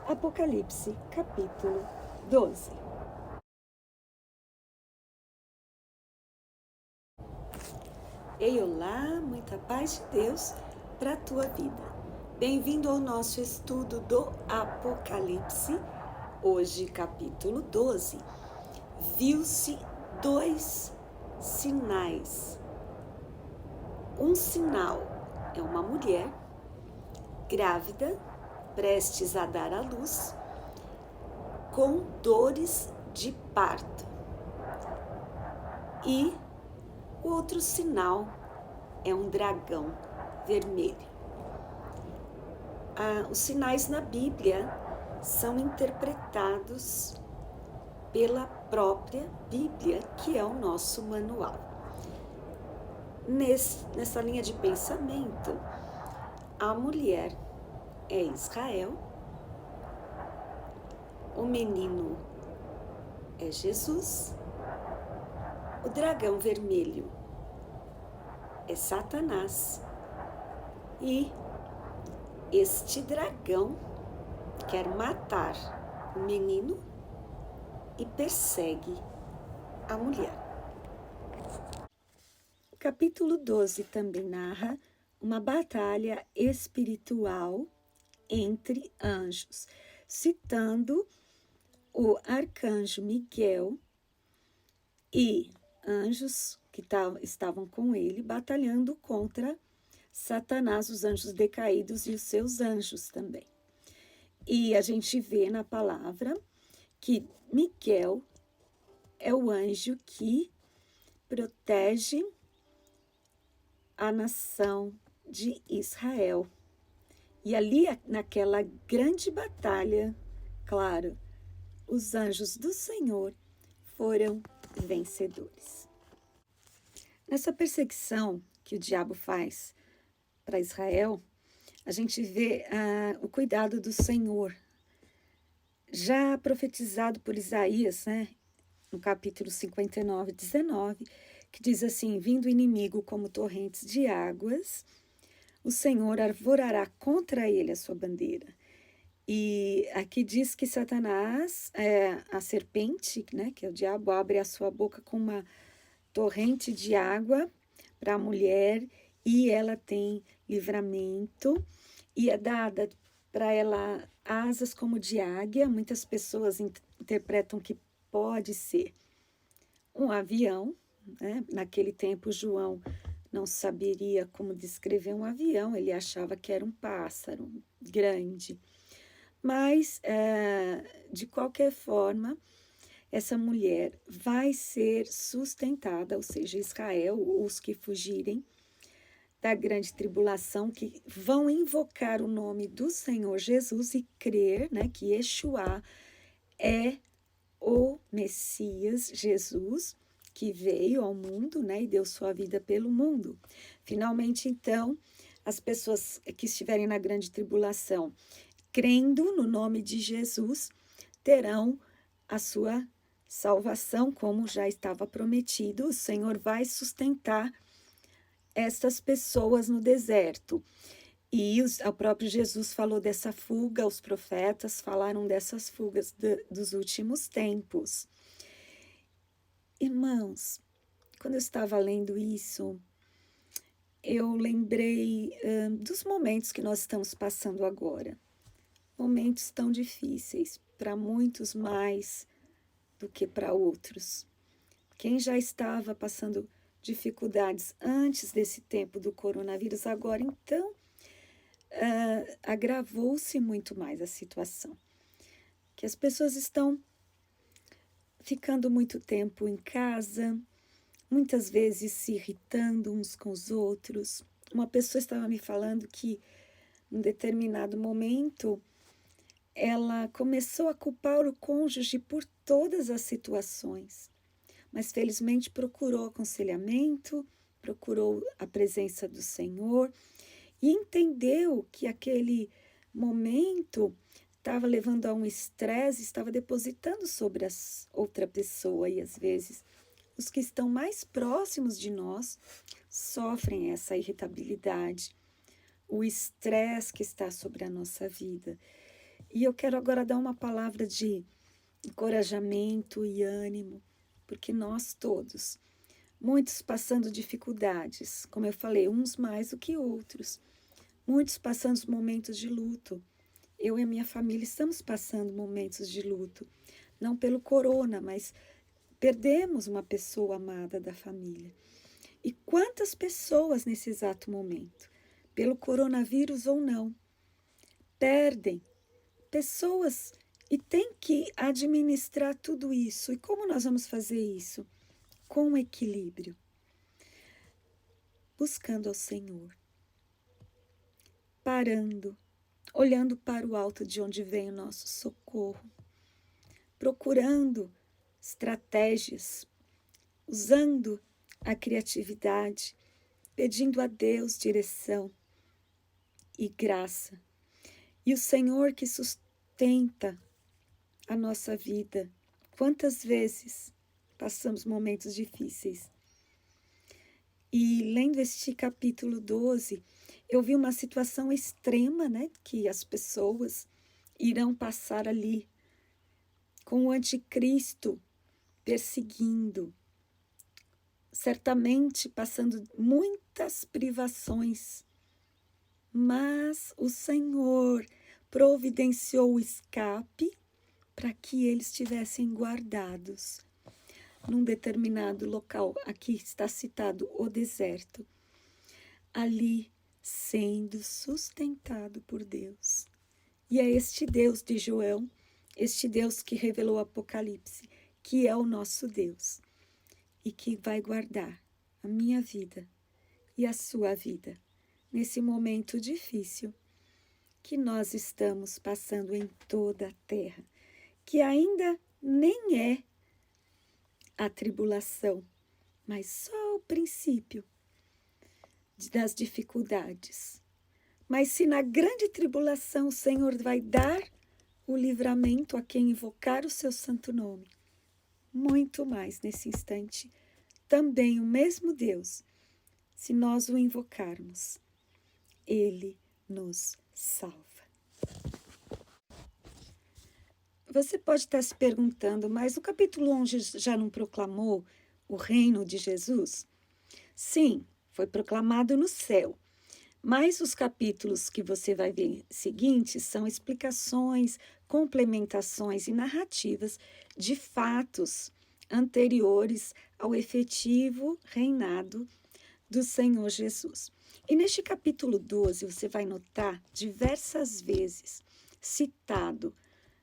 Apocalipse, capítulo 12. Ei, olá, muita paz de Deus para a tua vida. Bem-vindo ao nosso estudo do Apocalipse, hoje capítulo 12. Viu-se dois sinais. Um sinal é uma mulher grávida, prestes a dar à luz, com dores de parto. E o outro sinal é um dragão vermelho. Os sinais na Bíblia são interpretados pela própria Bíblia, que é o nosso manual. Nessa linha de pensamento, a mulher é Israel, o menino é Jesus, o dragão vermelho é Satanás e este dragão quer matar o menino e persegue a mulher. O capítulo 12 também narra uma batalha espiritual entre anjos, citando o arcanjo Miguel e anjos que estavam com ele, batalhando contra Satanás, os anjos decaídos e os seus anjos também. E a gente vê na palavra que Miguel é o anjo que protege a nação de Israel. E ali, naquela grande batalha, claro, os anjos do Senhor foram vencedores. Nessa perseguição que o diabo faz para Israel, a gente vê o cuidado do Senhor, já profetizado por Isaías, né, no capítulo 59, 19, que diz assim: vindo o inimigo como torrentes de águas, o Senhor arvorará contra ele a sua bandeira. E aqui diz que Satanás, a serpente, né, que é o diabo, abre a sua boca com uma torrente de água para a mulher e ela tem livramento e é dada para ela asas como de águia. Muitas pessoas interpretam que pode ser um avião, né? Naquele tempo João não saberia como descrever um avião, ele achava que era um pássaro grande. Mas, de qualquer forma, essa mulher vai ser sustentada, ou seja, Israel, os que fugirem da grande tribulação, que vão invocar o nome do Senhor Jesus e crer, né, que Yeshua é o Messias, Jesus, que veio ao mundo, né, e deu sua vida pelo mundo. Finalmente, então, as pessoas que estiverem na grande tribulação, crendo no nome de Jesus, terão a sua salvação, como já estava prometido. O Senhor vai sustentar estas pessoas no deserto. E o próprio Jesus falou dessa fuga, os profetas falaram dessas fugas dos últimos tempos. Irmãos, quando eu estava lendo isso, eu lembrei dos momentos que nós estamos passando agora. Momentos tão difíceis, para muitos mais do que para outros. Quem já estava passando dificuldades antes desse tempo do coronavírus, agora então agravou-se muito mais a situação. Que as pessoas estão ficando muito tempo em casa, muitas vezes se irritando uns com os outros. Uma pessoa estava me falando que, em determinado momento, ela começou a culpar o cônjuge por todas as situações, mas felizmente procurou aconselhamento, procurou a presença do Senhor e entendeu que aquele momento estava levando a um estresse, estava depositando sobre a outra pessoa, e às vezes os que estão mais próximos de nós sofrem essa irritabilidade, o estresse que está sobre a nossa vida. E eu quero agora dar uma palavra de encorajamento e ânimo, porque nós todos, muitos passando dificuldades, como eu falei, uns mais do que outros, muitos passando momentos de luto. Eu e a minha família estamos passando momentos de luto, não pelo corona, mas perdemos uma pessoa amada da família. E quantas pessoas nesse exato momento, pelo coronavírus ou não, perdem pessoas e tem que administrar tudo isso. E como nós vamos fazer isso? Com equilíbrio, buscando ao Senhor, parando, olhando para o alto de onde vem o nosso socorro, procurando estratégias, usando a criatividade, pedindo a Deus direção e graça. E o Senhor que sustenta a nossa vida. Quantas vezes passamos momentos difíceis? E lendo este capítulo 12, eu vi uma situação extrema, né? Que as pessoas irão passar ali com o anticristo perseguindo, certamente passando muitas privações, mas o Senhor providenciou o escape para que eles estivessem guardados num determinado local. Aqui está citado o deserto, ali sendo sustentado por Deus. E é este Deus de João, este Deus que revelou o Apocalipse, que é o nosso Deus e que vai guardar a minha vida e a sua vida nesse momento difícil que nós estamos passando em toda a terra, que ainda nem é a tribulação, mas só o princípio das dificuldades. Mas se na grande tribulação o Senhor vai dar o livramento a quem invocar o seu santo nome, muito mais nesse instante, também o mesmo Deus, se nós o invocarmos, Ele nos salva. Você pode estar se perguntando, mas o capítulo 11 já não proclamou o reino de Jesus? Sim, foi proclamado no céu. Mas os capítulos que você vai ver seguintes são explicações, complementações e narrativas de fatos anteriores ao efetivo reinado do Senhor Jesus. E neste capítulo 12, você vai notar diversas vezes citado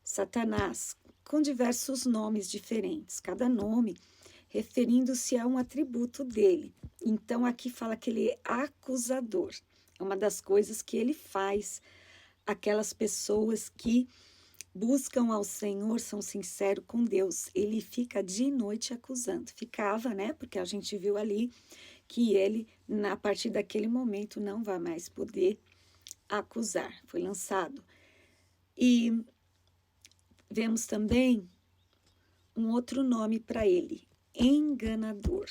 Satanás com diversos nomes diferentes, cada nome referindo-se a um atributo dele. Então, aqui fala que ele é acusador. É uma das coisas que ele faz. Aquelas pessoas que buscam ao Senhor, são sinceros com Deus. Ele fica de noite acusando. Ficava, né? Porque a gente viu ali que ele, a partir daquele momento, não vai mais poder acusar. Foi lançado. E vemos também um outro nome para ele, enganador.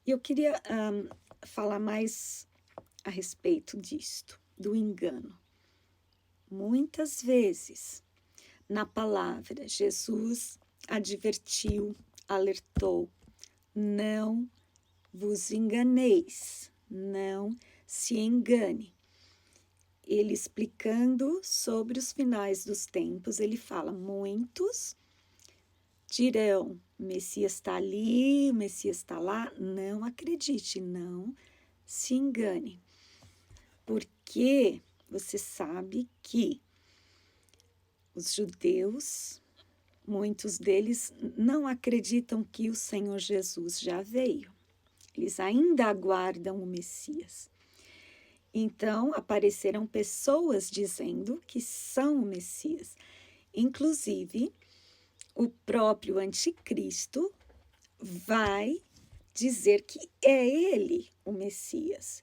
E eu queria falar mais a respeito disto, do engano. Muitas vezes, na palavra, Jesus advertiu, alertou, não vos enganeis, não se engane. Ele explicando sobre os finais dos tempos, ele fala, muitos dirão, o Messias está ali, o Messias está lá. Não acredite, não se engane. Porque você sabe que os judeus, muitos deles não acreditam que o Senhor Jesus já veio. Eles ainda aguardam o Messias. Então, apareceram pessoas dizendo que são o Messias. Inclusive, o próprio anticristo vai dizer que é ele o Messias,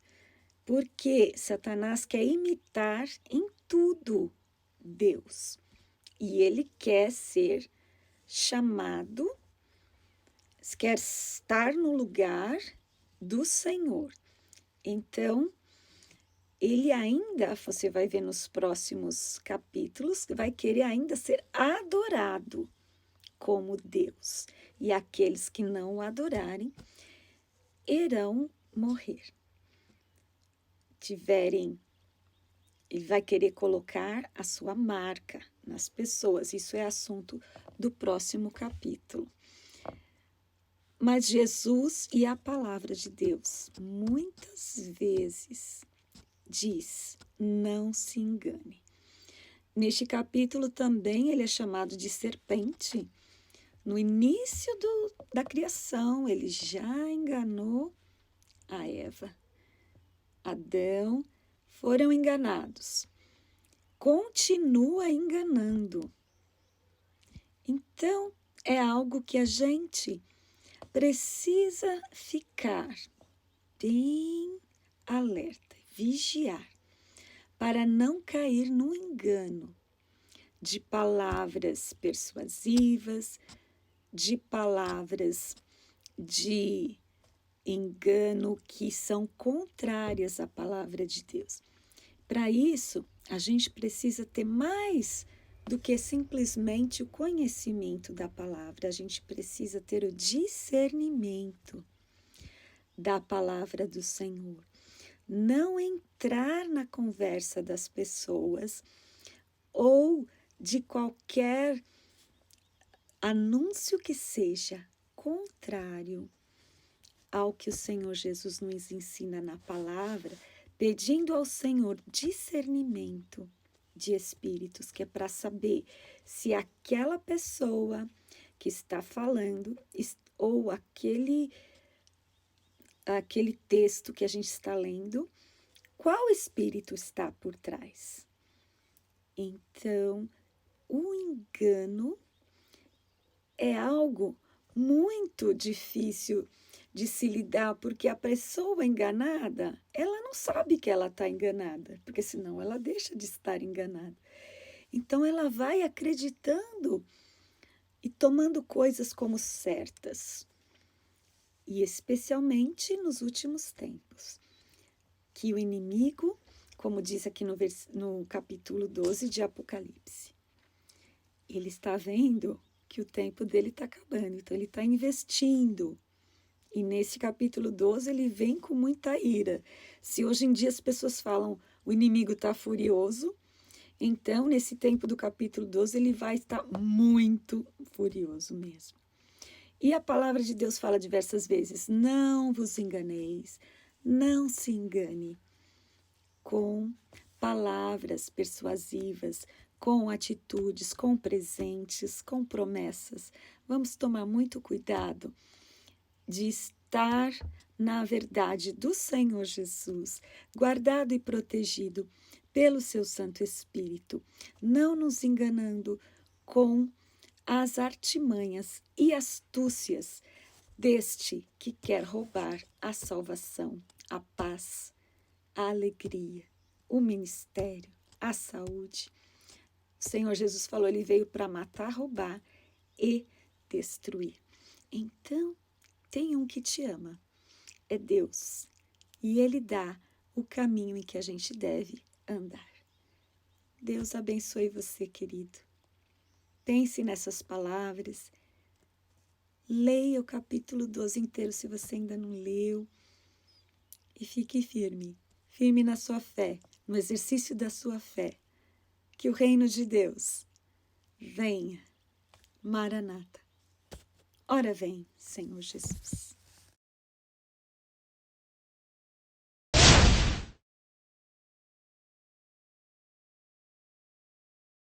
porque Satanás quer imitar em tudo Deus e ele quer ser chamado, quer estar no lugar do Senhor. Então, ele ainda, você vai ver nos próximos capítulos, vai querer ainda ser adorado como Deus. E aqueles que não o adorarem irão morrer. Ele vai querer colocar a sua marca nas pessoas. Isso é assunto do próximo capítulo. Mas Jesus e a palavra de Deus muitas vezes diz: não se engane. Neste capítulo também ele é chamado de serpente. No início da criação, ele já enganou a Eva. Adão foram enganados. Continua enganando. Então, é algo que a gente precisa ficar bem alerta, vigiar, para não cair no engano de palavras persuasivas, de palavras de engano que são contrárias à palavra de Deus. Para isso, a gente precisa ter mais do que simplesmente o conhecimento da palavra. A gente precisa ter o discernimento da palavra do Senhor. Não entrar na conversa das pessoas ou de qualquer anúncio que seja contrário ao que o Senhor Jesus nos ensina na palavra, pedindo ao Senhor discernimento de espíritos, que é para saber se aquela pessoa que está falando ou aquele texto que a gente está lendo, qual espírito está por trás. Então, o engano é algo muito difícil de se lidar, porque a pessoa enganada, ela não sabe que ela está enganada, porque senão ela deixa de estar enganada. Então, ela vai acreditando e tomando coisas como certas. E especialmente nos últimos tempos, que o inimigo, como diz aqui no capítulo 12 de Apocalipse, ele está vendo que o tempo dele está acabando, então ele está investindo. E nesse capítulo 12 ele vem com muita ira. Se hoje em dia as pessoas falam o inimigo está furioso, então nesse tempo do capítulo 12 ele vai estar muito furioso mesmo. E a palavra de Deus fala diversas vezes: não vos enganeis, não se engane com palavras persuasivas, com atitudes, com presentes, com promessas. Vamos tomar muito cuidado de estar na verdade do Senhor Jesus, guardado e protegido pelo seu Santo Espírito, não nos enganando com as artimanhas e astúcias deste que quer roubar a salvação, a paz, a alegria, o ministério, a saúde. O Senhor Jesus falou, ele veio para matar, roubar e destruir. Então, tem um que te ama, é Deus, e ele dá o caminho em que a gente deve andar. Deus abençoe você, querido. Pense nessas palavras, leia o capítulo 12 inteiro se você ainda não leu e fique firme, firme na sua fé, no exercício da sua fé, que o reino de Deus venha. Maranata. Ora vem, Senhor Jesus.